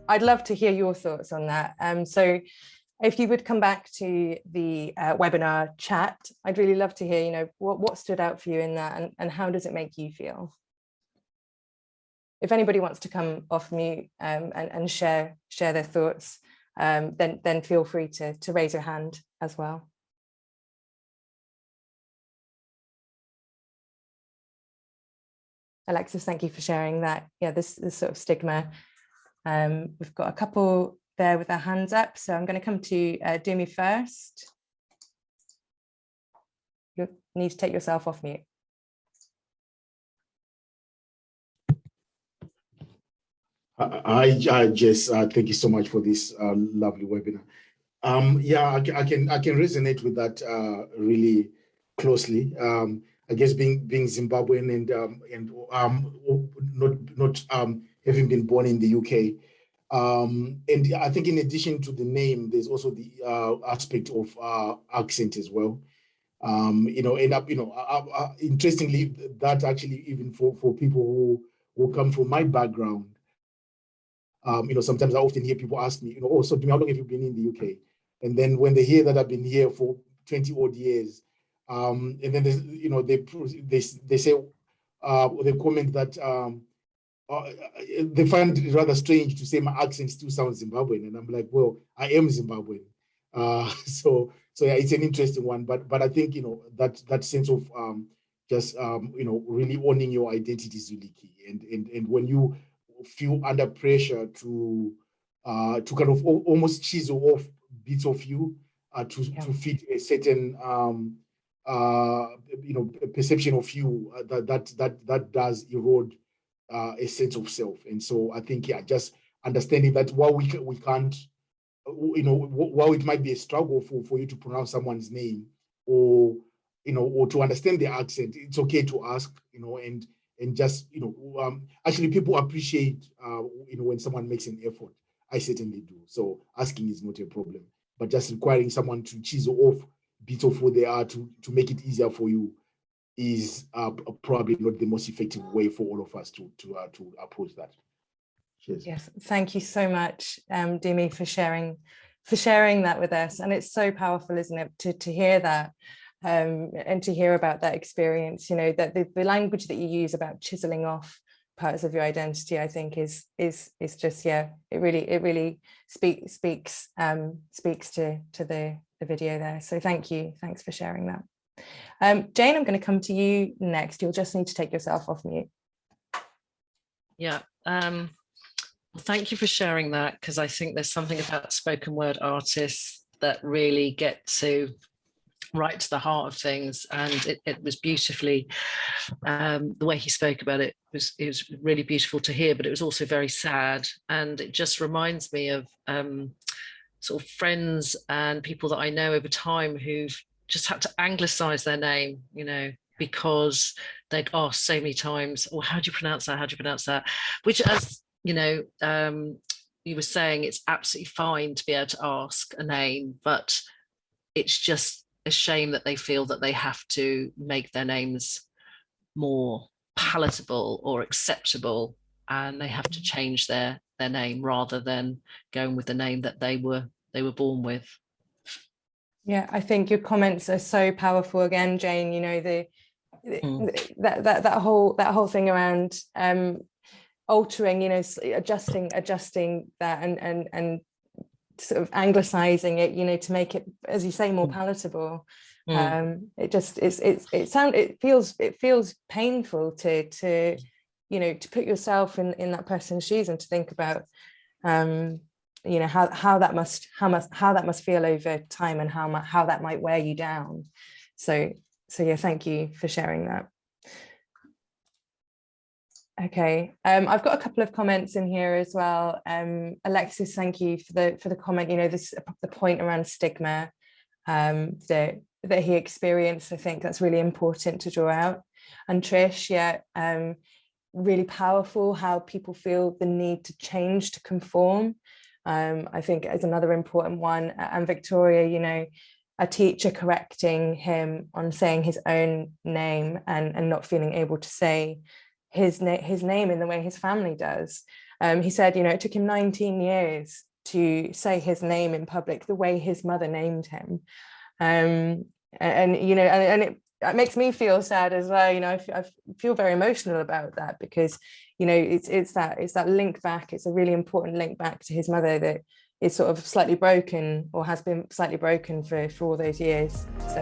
I'd love to hear your thoughts on that. So if you would come back to the webinar chat, I'd really love to hear, what stood out for you in that, and how does it make you feel? If anybody wants to come off mute and share their thoughts, then feel free to raise your hand as well. Alexis, thank you for sharing that. Yeah, this sort of stigma. We've got a couple there with their hands up, so I'm going to come to Dumi first. You need to take yourself off mute. Hi, Jess. Thank you so much for this lovely webinar. Yeah, I can resonate with that really closely. I guess being Zimbabwean and not having been born in the UK, and I think in addition to the name, there's also the aspect of accent as well. Interestingly, that actually even for people who come from my background. Sometimes I often hear people ask me, oh, so how long have you been in the UK? And then when they hear that I've been here for 20 odd years, and then they say, they comment that they find it rather strange to say my accent still sounds Zimbabwean, and I'm like, well, I am Zimbabwean. So yeah, it's an interesting one, but I think that sense of really owning your identity is really key, and when you feel under pressure to kind of almost chisel off bits of you to fit a certain perception of you, that does erode a sense of self. And so I think, yeah, just understanding that while we can't, while it might be a struggle for you to pronounce someone's name or to understand their accent, it's okay to ask, and just, actually people appreciate, when someone makes an effort. I certainly do. So asking is not a problem, but just requiring someone to chisel off bits of who they are to make it easier for you is probably not the most effective way for all of us to approach that. Cheers. Yes, thank you so much, Dumi, for sharing that with us. And it's so powerful, isn't it, to hear that. And to hear about that experience, that the language that you use about chiseling off parts of your identity, I think is just, yeah, it really speaks to the video there. So thanks for sharing that. Jane, I'm going to come to you next. You'll just need to take yourself off mute. Yeah, thank you for sharing that, because I think there's something about spoken word artists that really get to right to the heart of things, and it was beautifully, the way he spoke about it was really beautiful to hear, but it was also very sad, and it just reminds me of sort of friends and people that I know over time who've just had to anglicize their name, because they'd asked so many times, oh, how do you pronounce that, which, as you were saying, it's absolutely fine to be able to ask a name, but it's just a shame that they feel that they have to make their names more palatable or acceptable, and they have to change their name rather than going with the name that they were born with. Yeah, I think your comments are so powerful again, Jane. That whole thing around altering, adjusting that and sort of anglicizing it, to make it, as you say, more palatable. It feels painful to put yourself in that person's shoes and to think about how that must feel over time, and how that might wear you down. So yeah, thank you for sharing that. Okay, I've got a couple of comments in here as well. Alexis, thank you for the comment. The point around stigma that he experienced. I think that's really important to draw out. And Trish, yeah, really powerful how people feel the need to change, to conform. I think is another important one. And Victoria, a teacher correcting him on saying his own name and not feeling able to say his name in the way his family does. He said, you know, it took him 19 years to say his name in public the way his mother named him. And you know, and it makes me feel sad as well. You know, I feel very emotional about that, because, you know, it's that link back. It's a really important link back to his mother that is sort of slightly broken, or has been slightly broken for all those years. So